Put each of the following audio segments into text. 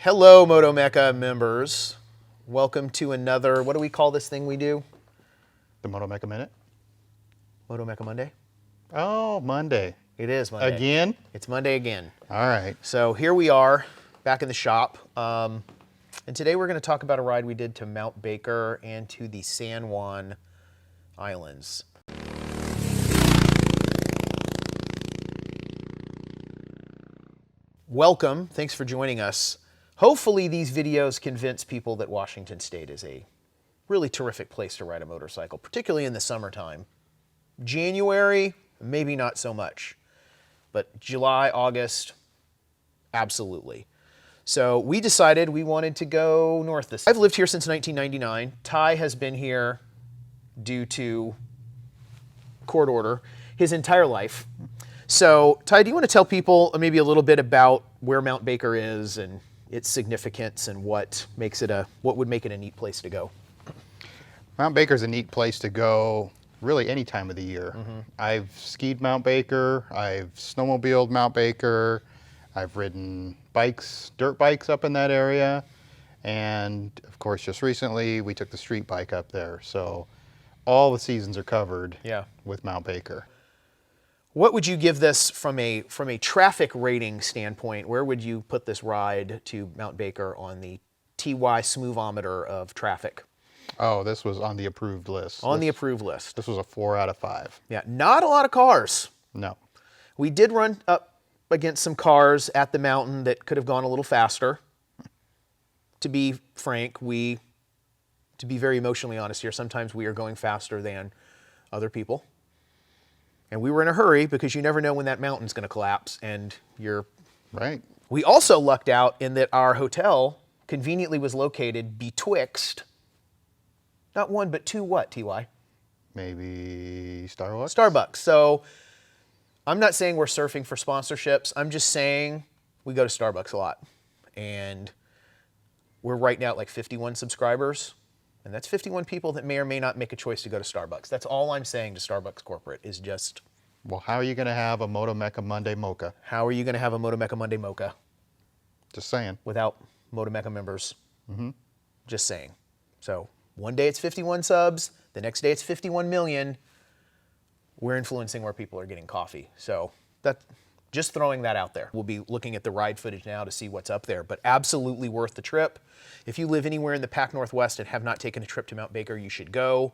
Hello, Moto-Mecca members. Welcome to another, what do we call this thing we do? The Moto-Mecca Minute? Moto-Mecca Monday? Oh, Monday. It is Monday. Again? It's Monday again. All right. So here we are, back in the shop. And today we're going to talk about a ride we did to Mount Baker and to the San Juan Islands. Welcome. Thanks for joining us. Hopefully these videos convince people that Washington State is a really terrific place to ride a motorcycle, particularly in the summertime. January, maybe not so much, but July, August, absolutely. So we decided we wanted to go north this. I've lived here since 1999. Ty has been here due to court order his entire life. So Ty, do you want to tell people maybe a little bit about where Mount Baker is and its significance and what would make it a neat place to go? Mount Baker's a neat place to go really any time of the year. I've skied Mount Baker, I've snowmobiled Mount Baker, I've ridden bikes, dirt bikes up in that area, and of course just recently we took the street bike up there. So all the seasons are covered with Mount Baker. What would you give this from a traffic rating standpoint? Where would you put this ride to Mount Baker on the TY Smoothometer of traffic? Oh, this was on the approved list. On the approved list. This was a 4 out of 5. Yeah, not a lot of cars. No. We did run up against some cars at the mountain that could have gone a little faster. To be frank, to be very emotionally honest here, sometimes we are going faster than other people. And we were in a hurry because you never know when that mountain's going to collapse and you're... Right. We also lucked out in that our hotel conveniently was located betwixt, not one, but two what, TY? Maybe Starbucks? Starbucks. So I'm not saying we're surfing for sponsorships. I'm just saying we go to Starbucks a lot. And we're right now at like 51 subscribers. And that's 51 people that may or may not make a choice to go to Starbucks. That's all I'm saying to Starbucks corporate is just... Well, how are you going to have a Moto-Mecca Monday Mocha? How are you going to have a Moto-Mecca Monday Mocha? Just saying. Without Moto-Mecca members. Just saying. So one day it's 51 subs. The next day it's 51 million. We're influencing where people are getting coffee. So just throwing that out there. We'll be looking at the ride footage now to see what's up there, but absolutely worth the trip. If you live anywhere in the Pac Northwest and have not taken a trip to Mount Baker, you should go.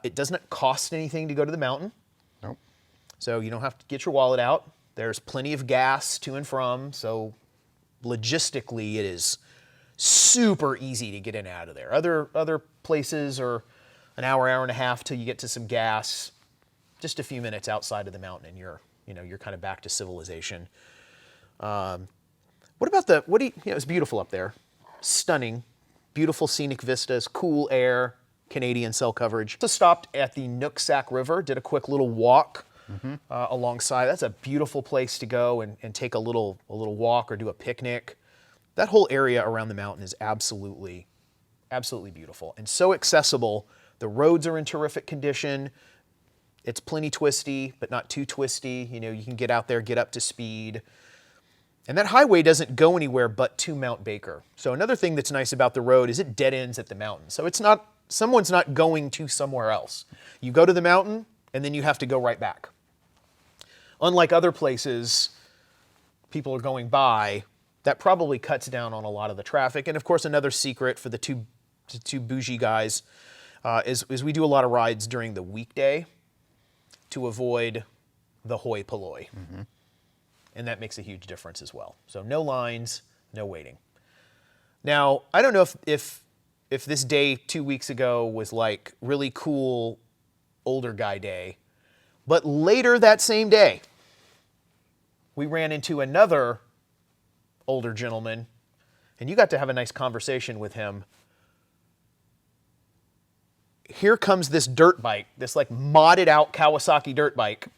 It doesn't cost anything to go to the mountain. Nope. So you don't have to get your wallet out. There's plenty of gas to and from, so logistically it is super easy to get in and out of there. Other places are an hour, hour and a half till you get to some gas. Just a few minutes outside of the mountain and you're kind of back to civilization. It's beautiful up there. Stunning, beautiful scenic vistas, cool air, Canadian cell coverage. So stopped at the Nooksack River, did a quick little walk alongside. That's a beautiful place to go and take a little walk or do a picnic. That whole area around the mountain is absolutely, absolutely beautiful and so accessible. The roads are in terrific condition. It's plenty twisty, but not too twisty. You can get out there, get up to speed. And that highway doesn't go anywhere but to Mount Baker. So another thing that's nice about the road is it dead ends at the mountain. So someone's not going to somewhere else. You go to the mountain and then you have to go right back. Unlike other places people are going by, that probably cuts down on a lot of the traffic. And of course, another secret for the two bougie guys is we do a lot of rides during the weekday to avoid the hoi polloi. And that makes a huge difference as well. So no lines, no waiting. Now, I don't know if this day 2 weeks ago was like really cool older guy day, but later that same day, we ran into another older gentleman, and you got to have a nice conversation with him. Here comes this dirt bike, this like modded out Kawasaki dirt bike,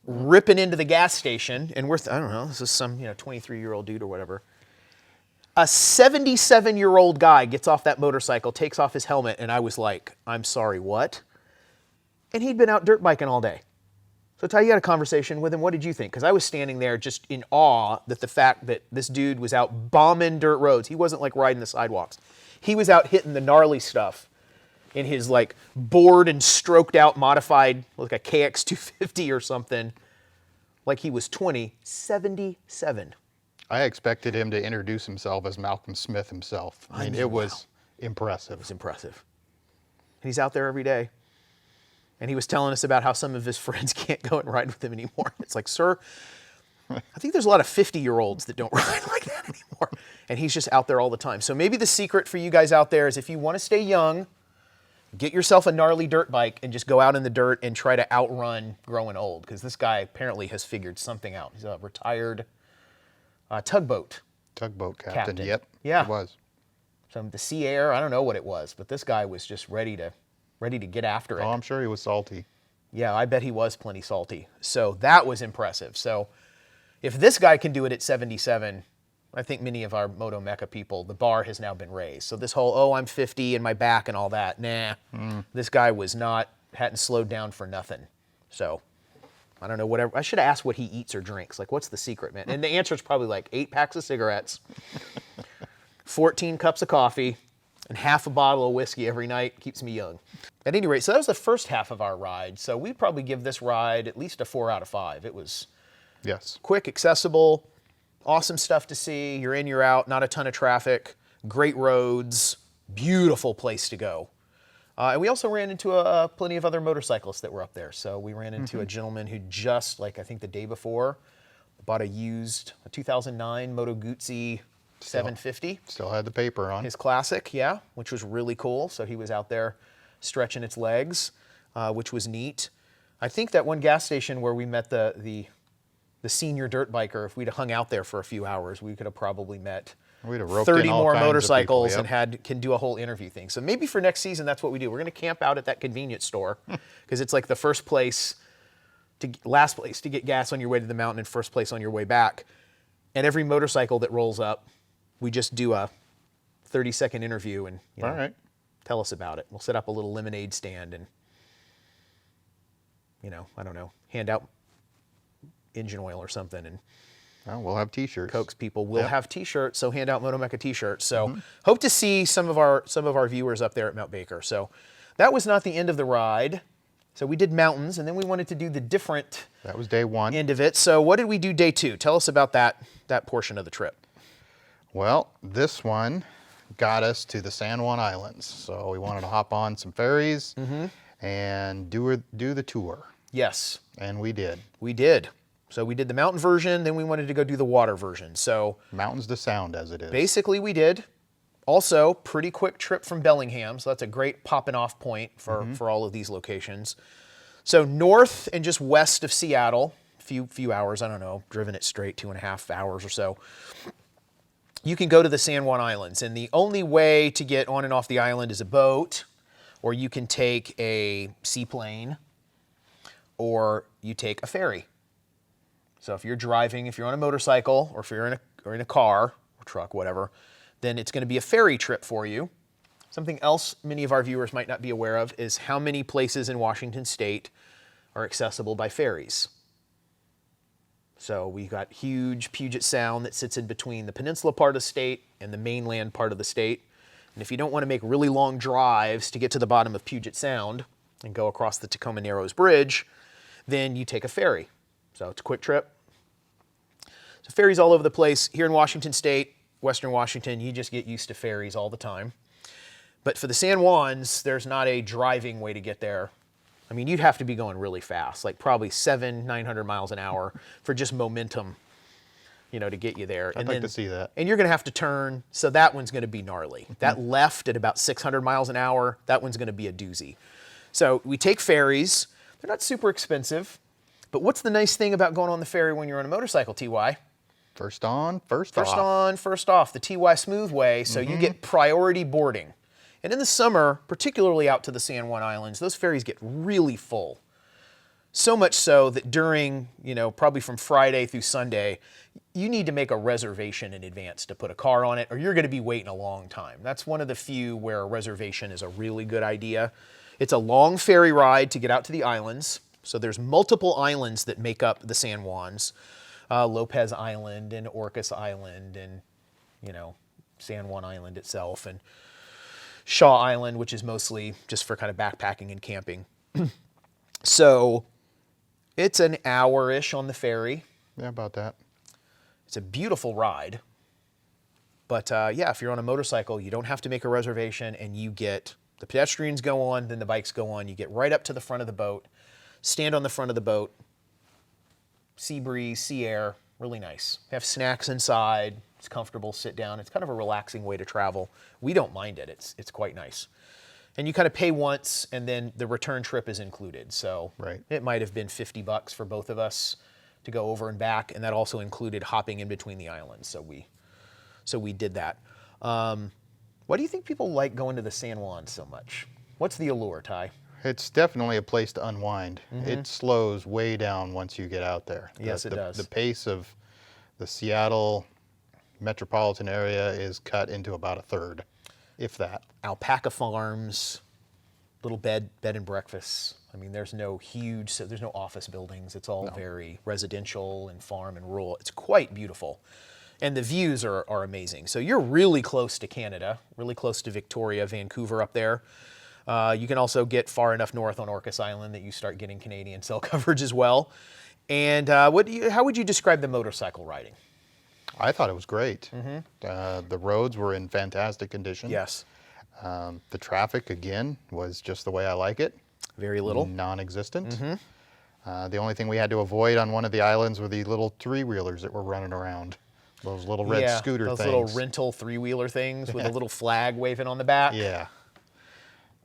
ripping into the gas station, and I don't know, this is some 23-year-old dude or whatever. A 77-year-old guy gets off that motorcycle, takes off his helmet, and I was like, I'm sorry, what? And he'd been out dirt biking all day. So Ty, you had a conversation with him. What did you think? Because I was standing there just in awe that the fact that this dude was out bombing dirt roads. He wasn't like riding the sidewalks. He was out hitting the gnarly stuff in his like bored and stroked out modified, like a KX250 or something, like he was 77. I expected him to introduce himself as Malcolm Smith himself. I mean, it was impressive. It was impressive. And he's out there every day. And he was telling us about how some of his friends can't go and ride with him anymore. It's like, sir, I think there's a lot of 50-year-olds that don't ride like that anymore. And he's just out there all the time. So maybe the secret for you guys out there is if you want to stay young, get yourself a gnarly dirt bike and just go out in the dirt and try to outrun growing old. Because this guy apparently has figured something out. He's a retired tugboat captain. Yep. Yeah. It was. So the Sea Air, I don't know what it was, but this guy was just ready to get after it. Oh, I'm sure he was salty. Yeah, I bet he was plenty salty. So that was impressive. So if this guy can do it at 77, I think many of our Moto-Mecca people, the bar has now been raised. So this whole, oh, I'm 50 and my back and all that, nah. This guy hadn't slowed down for nothing. So I don't know, whatever. I should have asked what he eats or drinks. Like, what's the secret, man? And the answer is probably like 8 packs of cigarettes, 14 cups of coffee, and half a bottle of whiskey every night. Keeps me young. At any rate, so that was the first half of our ride. So we'd probably give this ride at least a 4 out of 5. It was quick, accessible, awesome stuff to see. You're in, you're out, not a ton of traffic, great roads, beautiful place to go. And we also ran into plenty of other motorcyclists that were up there. So we ran into a gentleman who just, like I think the day before, bought a 2009 Moto Guzzi 750. Still had the paper on. His classic, yeah, which was really cool. So he was out there stretching its legs, which was neat. I think that one gas station where we met the senior dirt biker, if we'd hung out there for a few hours, we could have probably met We'd have roped 30 in all more kinds of motorcycles people, and can do a whole interview thing. So maybe for next season, that's what we do. We're going to camp out at that convenience store because it's like the last place to get gas on your way to the mountain and first place on your way back. And every motorcycle that rolls up, we just do a 30-second interview and all right. Tell us about it. We'll set up a little lemonade stand and, I don't know, hand out engine oil or something and we'll have T-shirts. coax people. We'll have T-shirts, so hand out Moto-Mecca T-shirts. So hope to see some of our viewers up there at Mount Baker. So that was not the end of the ride. So we did mountains, and then we wanted to do the different That was day 1. end of it. So what did we do day 2? Tell us about that portion of the trip. Well, this one got us to the San Juan Islands. So we wanted to hop on some ferries and do the tour. Yes. And we did. We did. So we did the mountain version, then we wanted to go do the water version. So Mountains to Sound, as it is. basically we did. Also, pretty quick trip from Bellingham, so that's a great popping off point for all of these locations. So north and just west of Seattle, few hours, I don't know, driven it straight 2.5 hours or so. You can go to the San Juan Islands, and the only way to get on and off the island is a boat, or you can take a seaplane, or you take a ferry. So if you're driving, if you're on a motorcycle, or if you're in a car or truck, whatever, then it's going to be a ferry trip for you. Something else many of our viewers might not be aware of is how many places in Washington State are accessible by ferries. So we've got huge Puget Sound that sits in between the peninsula part of the state and the mainland part of the state. And if you don't want to make really long drives to get to the bottom of Puget Sound and go across the Tacoma Narrows Bridge, then you take a ferry. So it's a quick trip. So ferries all over the place. Here in Washington State, Western Washington, you just get used to ferries all the time. But for the San Juans, there's not a driving way to get there. I mean, you'd have to be going really fast, like probably 900 miles an hour for just momentum, to get you there. I'd like to see that. And you're going to have to turn, so that one's going to be gnarly. That left at about 600 miles an hour, that one's going to be a doozy. So we take ferries. They're not super expensive. But what's the nice thing about going on the ferry when you're on a motorcycle, TY? First on, first First off. on, first off, the TY Smooth Way, so you get priority boarding. And in the summer, particularly out to the San Juan Islands, those ferries get really full. So much so that during, probably from Friday through Sunday, you need to make a reservation in advance to put a car on it, or you're going to be waiting a long time. That's one of the few where a reservation is a really good idea. It's a long ferry ride to get out to the islands. So there's multiple islands that make up the San Juans. Lopez Island and Orcas Island and, San Juan Island itself, and Shaw Island, which is mostly just for kind of backpacking and camping. So it's an hour-ish on the ferry. Yeah, about that. It's a beautiful ride. But yeah, if you're on a motorcycle, you don't have to make a reservation, and you get the pedestrians go on, then the bikes go on. You get right up to the front of the boat, stand on the front of the boat, sea breeze, sea air, really nice. Have snacks inside. It's comfortable, sit down. It's kind of a relaxing way to travel. We don't mind it. It's quite nice. And you kind of pay once, and then the return trip is included. So it might have been $50 for both of us to go over and back, and that also included hopping in between the islands. So we did that. Why do you think people like going to the San Juan so much? What's the allure, Ty? It's definitely a place to unwind. It slows way down once you get out there. Yes, it does. The pace of the Seattle metropolitan area is cut into about a third, if that. Alpaca farms, little bed and breakfasts. I mean, there's no office buildings. It's all very residential and farm and rural. It's quite beautiful. And the views are amazing. So you're really close to Canada, really close to Victoria, Vancouver up there. You can also get far enough north on Orcas Island that you start getting Canadian cell coverage as well. And how would you describe the motorcycle riding? I thought it was great. The roads were in fantastic condition. Yes. The traffic, again, was just the way I like it. Very little. Non-existent. The only thing we had to avoid on one of the islands were the little three-wheelers that were running around. Those little red scooter things. Those little rental three-wheeler things with a little flag waving on the back. Yeah.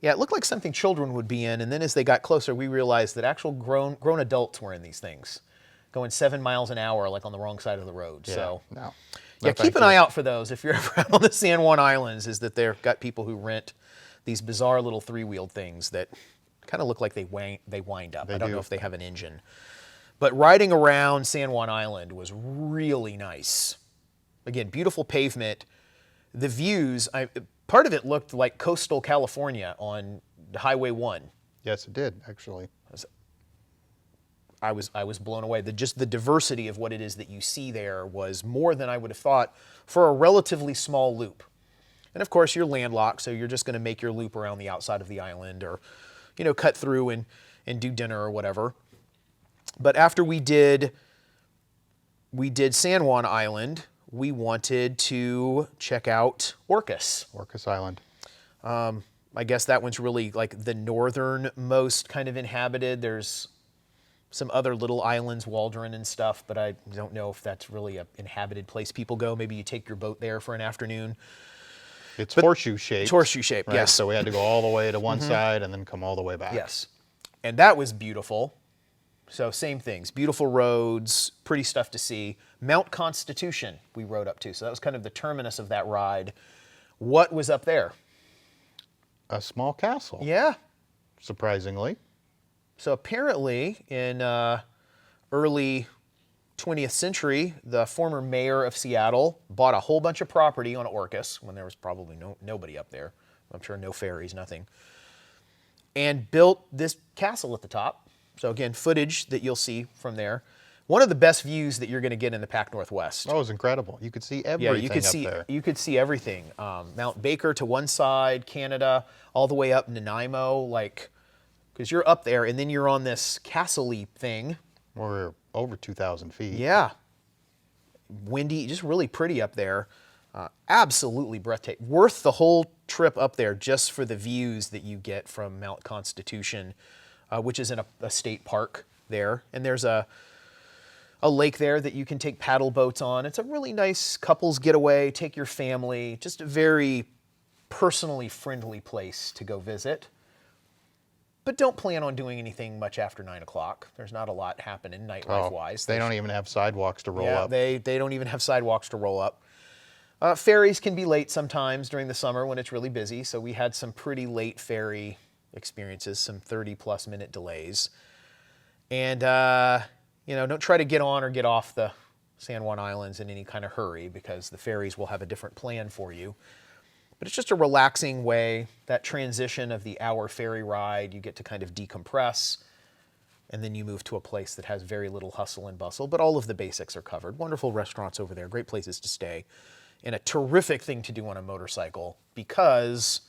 Yeah, it looked like something children would be in, and then as they got closer, we realized that actual grown adults were in these things, going 7 miles an hour, like on the wrong side of the road. Yeah. So, No, keep an eye out for those if you're ever out on the San Juan Islands. Is that they've got people who rent these bizarre little three-wheeled things that kind of look like they wind up. I don't know if they have an engine, but riding around San Juan Island was really nice. Again, beautiful pavement. The views. Part of it looked like coastal California on Highway 1. Yes, it did, actually. I was blown away. Just the diversity of what it is that you see there was more than I would have thought for a relatively small loop. And of course, you're landlocked, so you're just going to make your loop around the outside of the island, or cut through and do dinner or whatever. But after we did San Juan Island, we wanted to check out Orcas. Orcas Island. I guess that one's really like the northernmost kind of inhabited. There's some other little islands, Waldron and stuff, but I don't know if that's really an inhabited place people go. Maybe you take your boat there for an afternoon. It's horseshoe shaped. It's horseshoe shaped, right? yes. So we had to go all the way to one side and then come all the way back. Yes. And that was beautiful. So same things, beautiful roads, pretty stuff to see. Mount Constitution we rode up to. So that was kind of the terminus of that ride. What was up there? A small castle. Yeah. Surprisingly. So apparently in early 20th century, the former mayor of Seattle bought a whole bunch of property on Orcas when there was probably nobody up there. I'm sure no ferries, nothing. And built this castle at the top. So again, footage that you'll see from there. One of the best views that you're going to get in the Pac Northwest. Oh, it was incredible. You could see everything there. You could see everything. Mount Baker to one side, Canada, all the way up Nanaimo, because you're up there, and then you're on this castle-y thing. We're over 2,000 feet. Yeah. Windy, just really pretty up there. Absolutely breathtaking. Worth the whole trip up there just for the views that you get from Mount Constitution, which is in a state park there. And there's a lake there that you can take paddle boats on. It's a really nice couples getaway, take your family, just a very personally friendly place to go visit. But don't plan on doing anything much after 9 o'clock. There's not a lot happening nightlife-wise. They don't even have sidewalks to roll up. They don't even have sidewalks to roll up. Ferries can be late sometimes during the summer when it's really busy, so we had some pretty late ferry experiences, some 30-plus minute delays. And, don't try to get on or get off the San Juan Islands in any kind of hurry, because the ferries will have a different plan for you. But it's just a relaxing way. That transition of the hour ferry ride, you get to kind of decompress, and then you move to a place that has very little hustle and bustle, but all of the basics are covered. Wonderful restaurants over there, great places to stay, and a terrific thing to do on a motorcycle because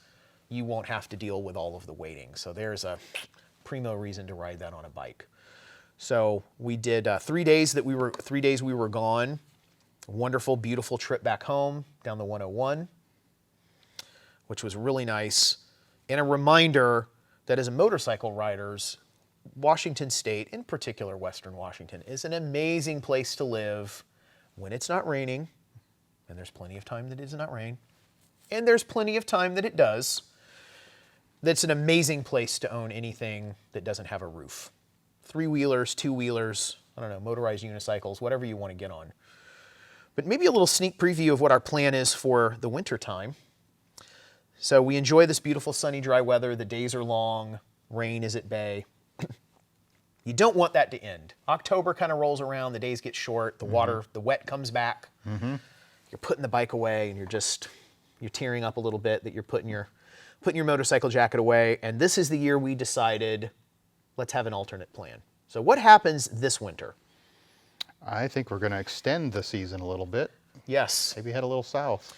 you won't have to deal with all of the waiting. So there's a primo reason to ride that on a bike. So we did 3 days we were gone. Wonderful, beautiful trip back home down the 101, which was really nice. And a reminder that as motorcycle riders, Washington State, in particular Western Washington, is an amazing place to live when it's not raining, and there's plenty of time that it does not rain, and there's plenty of time that it does. That's an amazing place to own anything that doesn't have a roof. 3-wheelers, 2-wheelers, I don't know, motorized unicycles, whatever you want to get on. But maybe a little sneak preview of what our plan is for the winter time. So we enjoy this beautiful sunny, dry weather. The days are long. Rain is at bay. You don't want that to end. October kind of rolls around. The days get short. The water, the wet comes back. You're putting the bike away, and you're tearing up a little bit that you're putting your motorcycle jacket away. And this is the year we decided, let's have an alternate plan. So what happens this winter? I think we're going to extend the season a little bit. Yes. Maybe head a little south.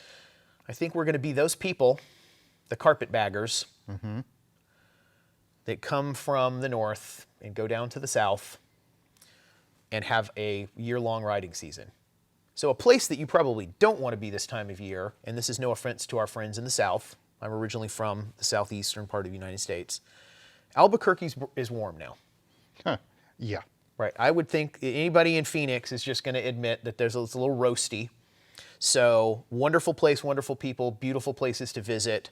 I think we're going to be those people, the carpetbaggers, that come from the north and go down to the south and have a year-long riding season. So a place that you probably don't want to be this time of year, and this is no offense to our friends in the south. I'm originally from the southeastern part of the United States. Albuquerque is warm now. Huh. Yeah. Right. I would think anybody in Phoenix is just going to admit that it's a little roasty. So wonderful place, wonderful people, beautiful places to visit.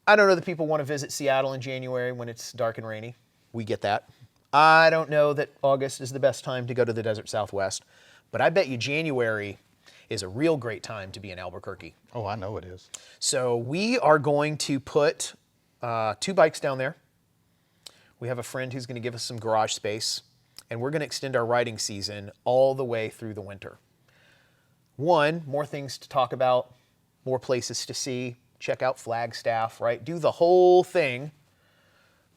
I don't know that people want to visit Seattle in January when it's dark and rainy. We get that. I don't know that August is the best time to go to the desert Southwest, but I bet you January is a real great time to be in Albuquerque. Oh, I know it is. So we are going to put 2 bikes down there. We have a friend who's going to give us some garage space, and we're going to extend our riding season all the way through the winter. One, more things to talk about, more places to see, check out Flagstaff, right? Do the whole thing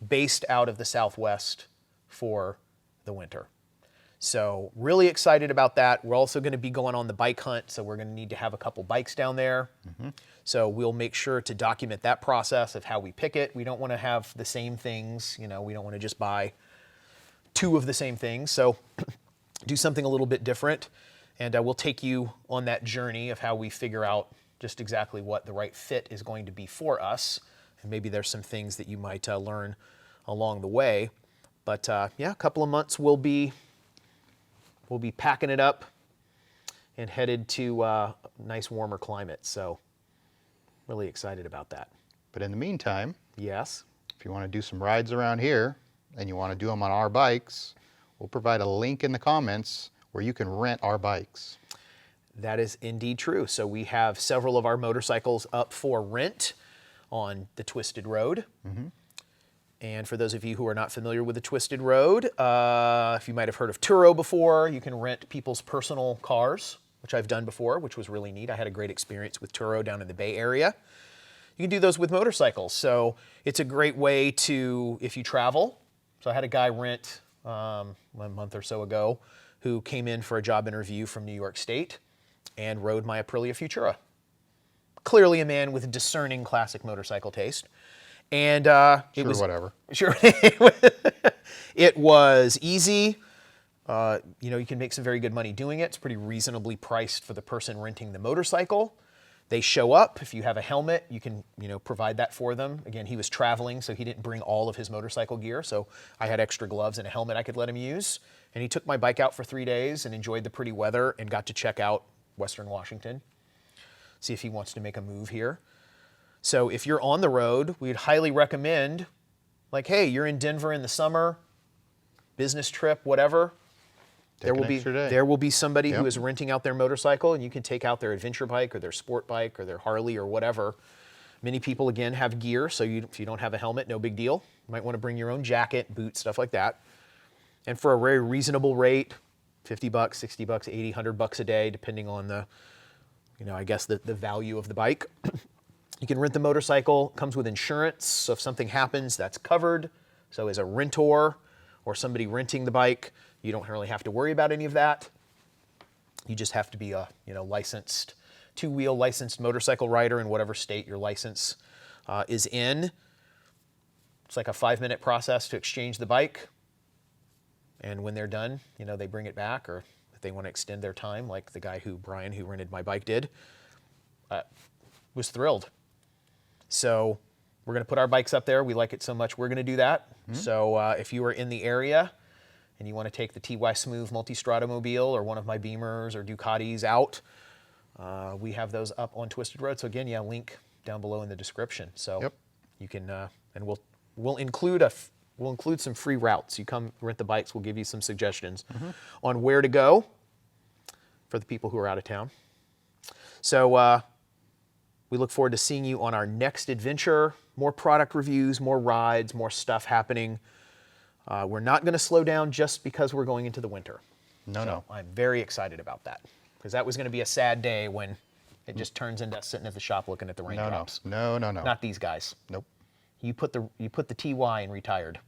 based out of the Southwest for the winter. So really excited about that. We're also going to be going on the bike hunt, so we're going to need to have a couple bikes down there. So we'll make sure to document that process of how we pick it. We don't want to have the same things. We don't want to just buy 2 of the same things. So do something a little bit different. And we'll take you on that journey of how we figure out just exactly what the right fit is going to be for us. And maybe there's some things that you might learn along the way. But yeah, a couple of months we'll be packing it up and headed to a nice warmer climate. So really excited about that. But in the meantime, Yes. if you want to do some rides around here and you want to do them on our bikes, we'll provide a link in the comments where you can rent our bikes. That is indeed true. So we have several of our motorcycles up for rent on the Twisted Road. And for those of you who are not familiar with the Twisted Road, if you might have heard of Turo before, you can rent people's personal cars, which I've done before, which was really neat. I had a great experience with Turo down in the Bay Area. You can do those with motorcycles. So it's a great way to, if you travel. So I had a guy rent a month or so ago who came in for a job interview from New York State and rode my Aprilia Futura. Clearly a man with discerning classic motorcycle taste. And it was whatever. Sure. It was easy. You can make some very good money doing it. It's pretty reasonably priced for the person renting the motorcycle. They show up. If you have a helmet, you can provide that for them. Again, he was traveling, so he didn't bring all of his motorcycle gear. So I had extra gloves and a helmet I could let him use. And he took my bike out for 3 days and enjoyed the pretty weather and got to check out Western Washington, see if he wants to make a move here. So if you're on the road, we'd highly recommend, like, hey, you're in Denver in the summer, business trip, whatever. There will be somebody who is renting out their motorcycle, and you can take out their adventure bike or their sport bike or their Harley or whatever. Many people, again, have gear, so if you don't have a helmet, no big deal. You might want to bring your own jacket, boots, stuff like that. And for a very reasonable rate, $50, $60, $80, $100 a day, depending on the, I guess the value of the bike. You can rent the motorcycle, comes with insurance, so if something happens, that's covered. So as a rentor, or somebody renting the bike, you don't really have to worry about any of that. You just have to be a licensed, two-wheel licensed motorcycle rider in whatever state your license is in. It's like a 5-minute process to exchange the bike. And when they're done, they bring it back, or if they want to extend their time, like the guy Brian, who rented my bike did, was thrilled. So we're going to put our bikes up there. We like it so much, we're going to do that. So if you are in the area and you want to take the TY Smooth Multistrada mobile or one of my Beamers or Ducatis out, we have those up on Twisted Road. So again, link down below in the description. So you can, and we'll include some free routes. You come rent the bikes, we'll give you some suggestions on where to go for the people who are out of town. So we look forward to seeing you on our next adventure. More product reviews, more rides, more stuff happening. We're not going to slow down just because we're going into the winter. No. I'm very excited about that, because that was going to be a sad day when it just turns into us sitting at the shop looking at the raindrops. No. Not these guys. Nope. You put the TY in retired.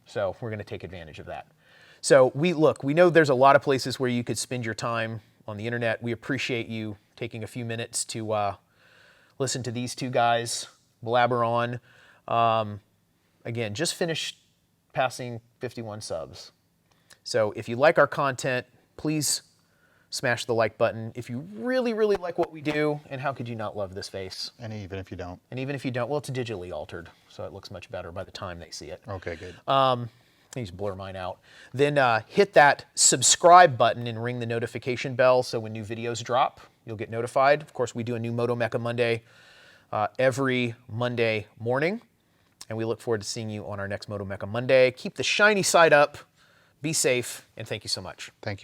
So we're going to take advantage of that. So we know there's a lot of places where you could spend your time on the internet. We appreciate you taking a few minutes to listen to these two guys blabber on. Again, just finished passing 51 subs. So if you like our content, please smash the like button. If you really, really like what we do, and how could you not love this face? And even if you don't. Well, it's digitally altered, so it looks much better by the time they see it. Okay, good. I just blur mine out. Then hit that subscribe button and ring the notification bell, so when new videos drop, you'll get notified. Of course, we do a new Moto-Mecca Monday every Monday morning, and we look forward to seeing you on our next Moto-Mecca Monday. Keep the shiny side up, be safe, and thank you so much. Thank you.